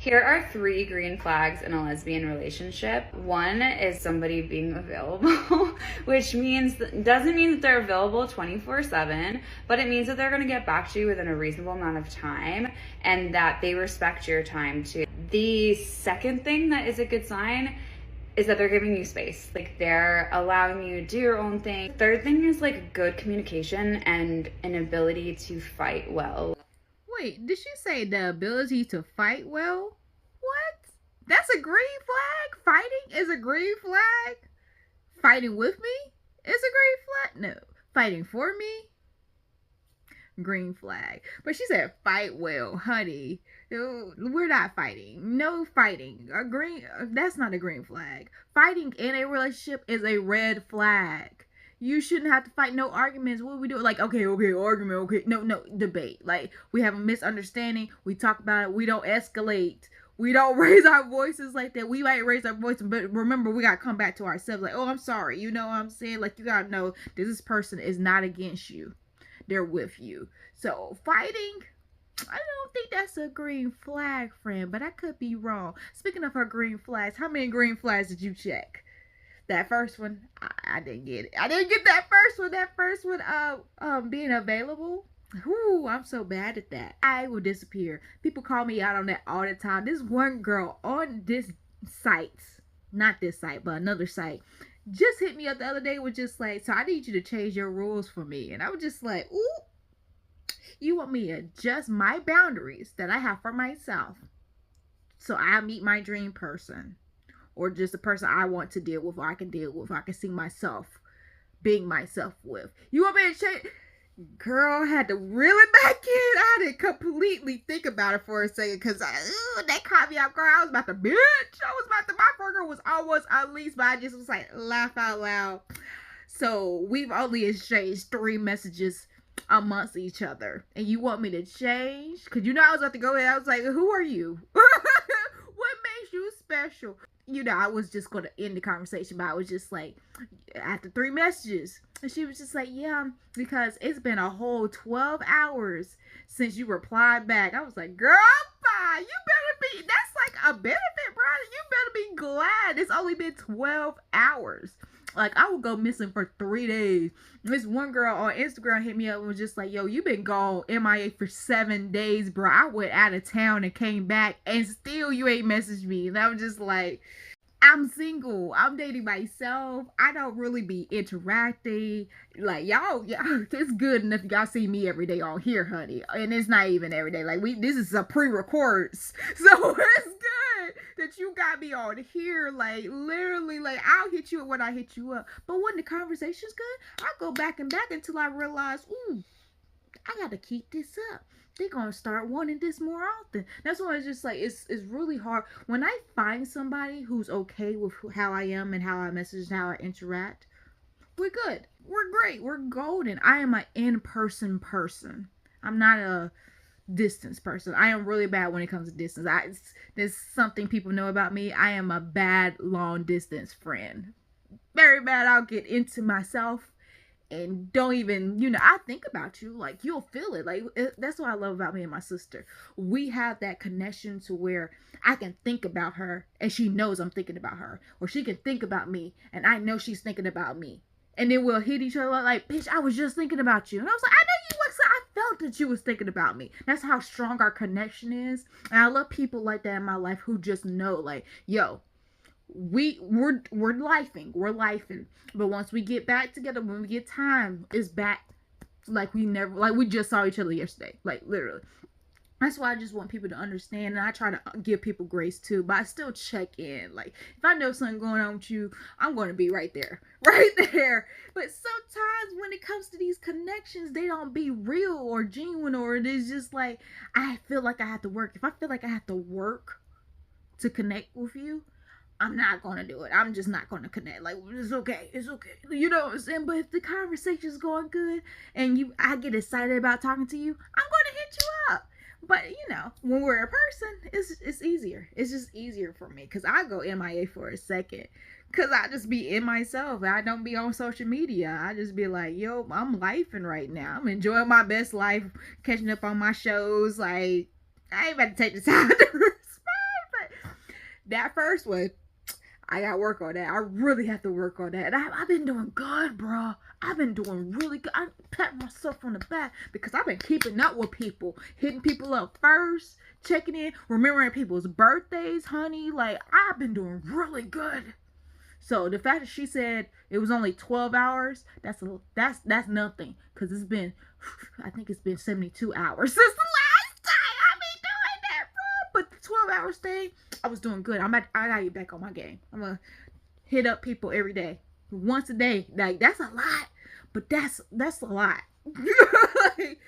Here are 3 green flags in a lesbian relationship. One is somebody being available, which doesn't mean that they're available 24/7, but it means that they're going to get back to you within a reasonable amount of time and that they respect your time too. The second thing that is a good sign is that they're giving you space. Like, they're allowing you to do your own thing. Third thing is like good communication and an ability to fight well. Wait, did she say the ability to fight well? What? That's a green flag? Fighting is a green flag? Fighting with me is a green flag? No. Fighting for me? Green flag. But she said fight well, honey. We're not fighting. No fighting. That's not a green flag. Fighting in a relationship is a red flag. You shouldn't have to fight. No arguments. What we do? Like, okay, argument, okay. No, debate. Like, we have a misunderstanding. We talk about it. We don't escalate. We don't raise our voices like that. We might raise our voices, but remember, we got to come back to ourselves. Like, oh, I'm sorry. You know what I'm saying? Like, you got to know this person is not against you. They're with you. So, fighting, I don't think that's a green flag, friend, but I could be wrong. Speaking of her green flags, how many green flags did you check? That first one, I didn't get it. I didn't get that first one. That first one, being available. Ooh, I'm so bad at that. I will disappear. People call me out on that all the time. This one girl on this site, not this site, but another site, just hit me up the other day with just like, so I need you to change your rules for me. And I was just like, ooh, you want me to adjust my boundaries that I have for myself so I meet my dream person? Or just a person I want to deal with, or I can deal with, or I can see myself being myself with. You want me to change? Girl, I had to reel it back in. I had to completely think about it for a second, because that caught me off guard. I was about to, my burger was almost unleashed, but I just was like, laugh out loud. So we've only exchanged 3 messages amongst each other. And you want me to change? Because you know I was about to go in. I was like, who are you? What makes you special? You know, I was just going to end the conversation, but I was just like, after 3 messages, and she was just like, yeah, because it's been a whole 12 hours since you replied back. I was like, girl, bye. You better be, that's like a benefit, bro. You better be glad it's only been 12 hours. Like, I would go missing for 3 days. This one girl on Instagram hit me up and was just like, yo, you been gone MIA for 7 days, bro. I went out of town and came back, and still you ain't messaged me. And I was just like, I'm single. I'm dating myself. I don't really be interacting. Like, y'all, it's good enough y'all see me every day on here, honey. And it's not even every day. Like, this is a pre-records. So it's good that you got me on here. Like, literally, like, I'll hit you up when I hit you up. But when the conversation's good, I'll go back and back until I realize, ooh, I gotta keep this up. They're gonna start wanting this more often. That's why it's just like, it's really hard. When I find somebody who's okay with how I am and how I message and how I interact, we're good. We're great. We're golden. I am an in-person person. I'm not a distance person. I am really bad when it comes to distance. There's something people know about me. I am a bad long distance friend. Very bad. I'll get into myself and don't even, I think about you. Like, you'll feel it. Like, that's what I love about me and my sister. We have that connection to where I can think about her and she knows I'm thinking about her. Or she can think about me and I know she's thinking about me. And then we'll hit each other like, bitch, I was just thinking about you. And I was like, I know you was. I felt that you was thinking about me. That's how strong our connection is. And I love people like that in my life who just know, like, yo, we're lifing, but once we get back together, when we get time, it's back like we just saw each other yesterday, like, literally. That's why I just want people to understand, and I try to give people grace too, but I still check in. Like, if I know something going on with you, I'm going to be right there. But sometimes when it comes to these connections, they don't be real or genuine, or it is just like, I feel like I have to work. If I feel like I have to work to connect with you, I'm not going to do it. I'm just not going to connect. Like, it's okay. It's okay. You know what I'm saying? But if the conversation's going good and I get excited about talking to you, I'm going to hit you up. But, when we're a person, it's easier. It's just easier for me because I go MIA for a second because I just be in myself. I don't be on social media. I just be like, yo, I'm lifing right now. I'm enjoying my best life, catching up on my shows. Like, I ain't about to take the time to respond that first one, I got to work on that. I really have to work on that. And I've been doing good, bro. I've been doing really good. I pat myself on the back because I've been keeping up with people, hitting people up first, checking in, remembering people's birthdays, honey. Like, I've been doing really good. So the fact that she said it was only 12 hours, that's nothing. Because it's been, I think it's been 72 hours since the last time I've been doing that, bro. But the 12 hours thing, I was doing good. I gotta get back on my game. I'm gonna hit up people every day. Once a day. Like, that's a lot. But that's a lot. Like,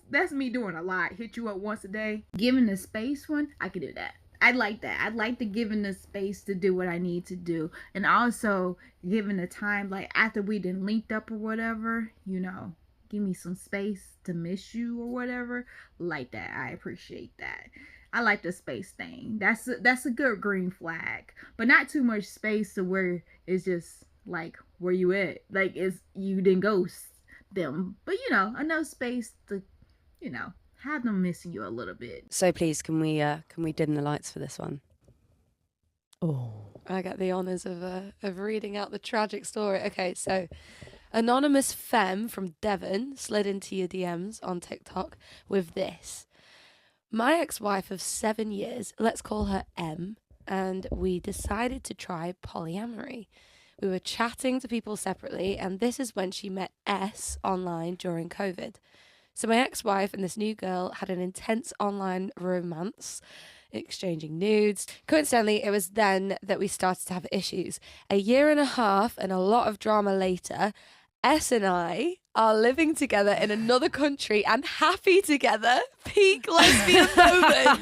that's me doing a lot. Hit you up once a day. Giving the space one, I could do that. I like that. I like the giving the space to do what I need to do. And also giving the time, like after we done linked up or whatever, you know, give me some space to miss you or whatever. Like that. I appreciate that. I like the space thing. That's a good green flag. But not too much space to where it's just like, where you at? Like, it's you didn't ghost them. But, you know, enough space to, you know, have them missing you a little bit. So please, can we dim the lights for this one? Oh, I get the honours of reading out the tragic story. Okay, so anonymous femme from Devon slid into your DMs on TikTok with this. My ex-wife of 7 years, let's call her M, and we decided to try polyamory. We were chatting to people separately, and this is when she met S online during COVID. So my ex-wife and this new girl had an intense online romance, exchanging nudes. Coincidentally, it was then that we started to have issues. A year and a half and a lot of drama later, S and I are living together in another country and happy together. Peak lesbian moment.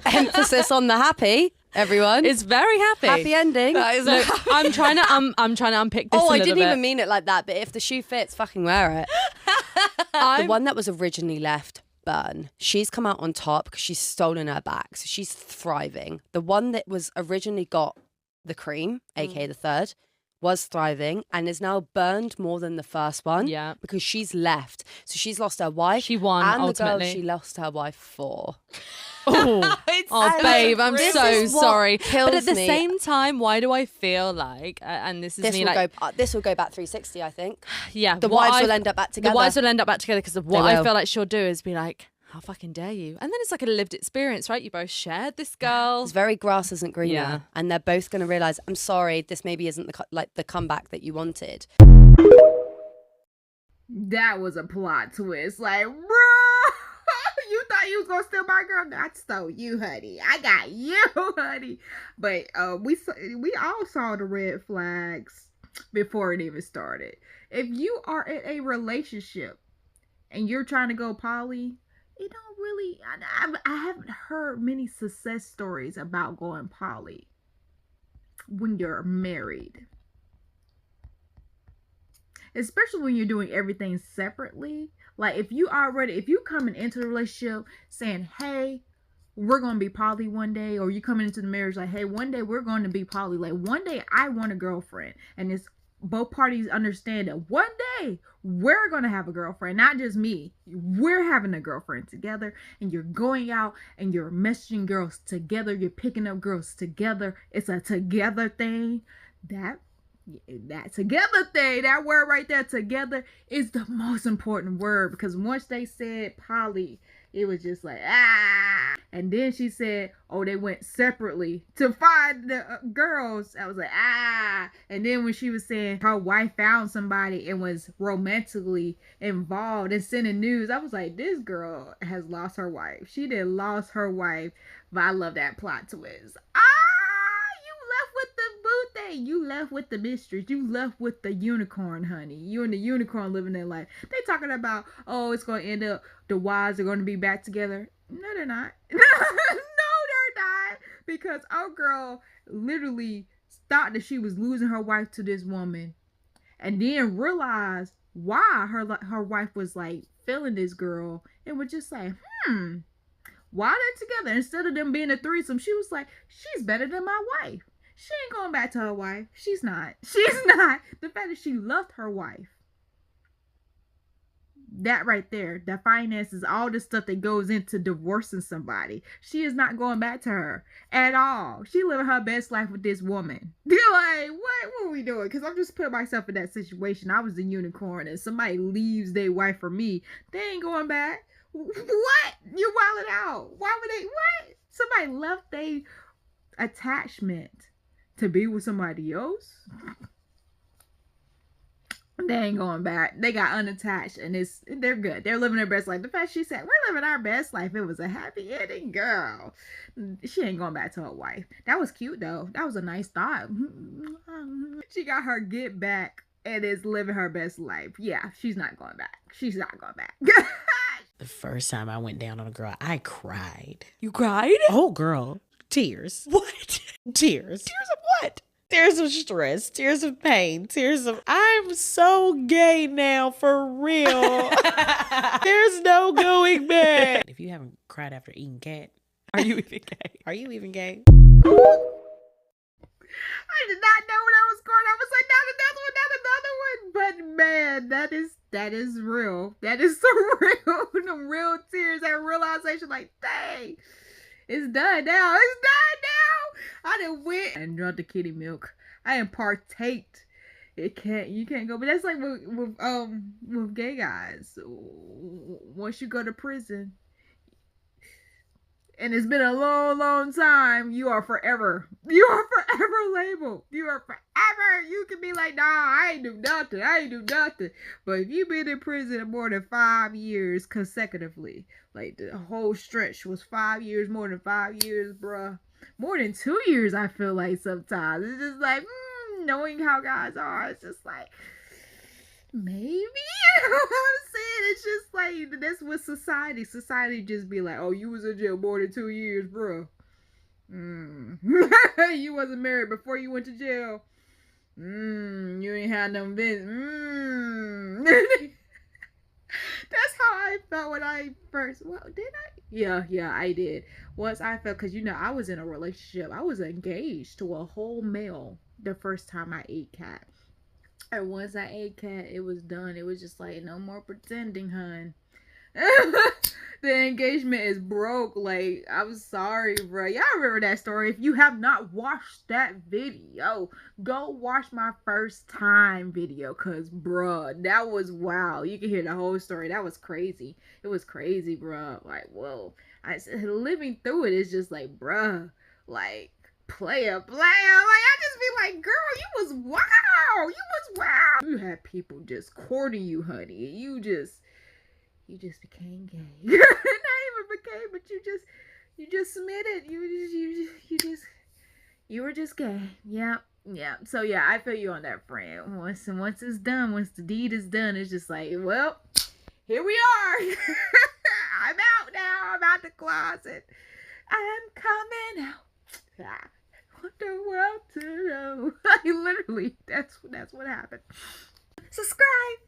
emphasis on the happy. Everyone, It's very happy. happy ending. That is Look, I'm trying to unpick this. Oh, I I didn't even mean it like that. But if the shoe fits, fucking wear it. The one that was originally left, Burn, she's come out on top because she's stolen her back, so she's thriving. The one that was originally got the cream, aka the third, was thriving and is now burned more than the first one. Yeah. Because she's left. So she's lost her wife. She won and ultimately. the girl she lost her wife for. Oh, babe, I'm This so is what sorry. kills But at the me. same time, why do I feel like, and this is This me will like, this will go back 360, I think. yeah, The what wives I- will end up back together. The wives will end up back together because of what They I will. feel like she'll do is be like, how fucking dare you? And then it's like a lived experience, right? You both shared this girl. It's very grass isn't greener, Yeah. and they're both going to realize, I'm sorry, this maybe isn't the comeback that you wanted. That was a plot twist. Like, bro, you thought you was gonna steal my girl? No, I stole you, honey. I got you, honey. But we all saw the red flags before it even started. If you are in a relationship and you're trying to go poly, it don't really. I haven't heard many success stories about going poly when you're married. Especially when you're doing everything separately. Like, if you coming into the relationship saying, hey, we're going to be poly one day, or you coming into the marriage like, hey, one day we're going to be poly. Like, one day I want a girlfriend. And it's both parties understand that one day we're going to have a girlfriend, not just me. We're having a girlfriend together, and you're going out and you're messaging girls together. You're picking up girls together. It's a together thing. That together thing, that word right there, together, is the most important word, because once they said poly, it was just like, ah. And then she said, oh, they went separately to find the girls. I was like, ah. And then when she was saying her wife found somebody and was romantically involved and sending news, I was like, this girl has lost her wife. She did lost her wife. But I love that plot twist. You left with the mistress. You left with the unicorn, honey. You and the unicorn living their life. They talking about, oh, it's going to end up, the wives are going to be back together. No, they're not. No, they're not. Because our girl literally thought that she was losing her wife to this woman, and then realized why her wife was like feeling this girl, and was just like, why they're together? Instead of them being a threesome, she was like, she's better than my wife. She ain't going back to her wife. She's not. The fact that she loved her wife. That right there, the finances, all the stuff that goes into divorcing somebody. She is not going back to her at all. She living her best life with this woman. You're like, what are we doing? Because I'm just putting myself in that situation. I was a unicorn and somebody leaves their wife for me. They ain't going back. What? You're wilding out. Why would they? What? Somebody left their attachment to be with somebody else? They ain't going back. They got unattached and they're good. They're living their best life. The fact she said, we're living our best life. It was a happy ending, girl. She ain't going back to her wife. That was cute though. That was a nice thought. She got her get back and is living her best life. Yeah, she's not going back. She's not going back. The first time I went down on a girl, I cried. You cried? Oh, girl. Tears. What? Tears. Tears of what? Tears of stress, tears of pain, tears of, I'm so gay now, for real. There's no going back. If you haven't cried after eating cat, Are you even gay? are you even gay? I did not know where that was going. I was like, not another one, not another one. But man, that is real. That is so real. Them real tears, that realization, like, dang, it's done now. It's done now. I done went and drunk the kitty milk. I done partaked. You can't go. But that's like with gay guys. Once you go to prison, and it's been a long, long time, you are forever labeled. You are forever. You can be like, nah, I ain't do nothing. But if you've been in prison more than 5 years consecutively, like the whole stretch was 5 years, more than 5 years, bruh. More than 2 years, I feel like sometimes. It's just like, knowing how guys are, it's just like, maybe. You know what I'm saying? It's just like, that's what society just be like, oh, you was in jail more than 2 years, bro. You wasn't married before you went to jail. You ain't had no business. That's how I felt when I first, well, did I? Yeah, I did. Once I felt, because I was in a relationship. I was engaged to a whole male the first time I ate cat. And once I ate cat, it was done. It was just like, no more pretending, hun. The engagement is broke. Like, I'm sorry, bro. Y'all remember that story? If you have not watched that video, go watch my first time video. Cause, bruh, that was wow. You can hear the whole story. That was crazy. It was crazy, bruh. Like, whoa. Living through it is just like, bruh. Like, player. Like, I just be like, girl, you was wow. You had people just courting you, honey. You just became gay. Not even became, but you just submitted. You were just gay. Yeah. So yeah, I feel you on that, friend. Once it's done, once the deed is done, it's just like, well, here we are. I'm out now. I'm out the closet. I'm coming out. I want the world to know. Literally, that's what happened. Subscribe.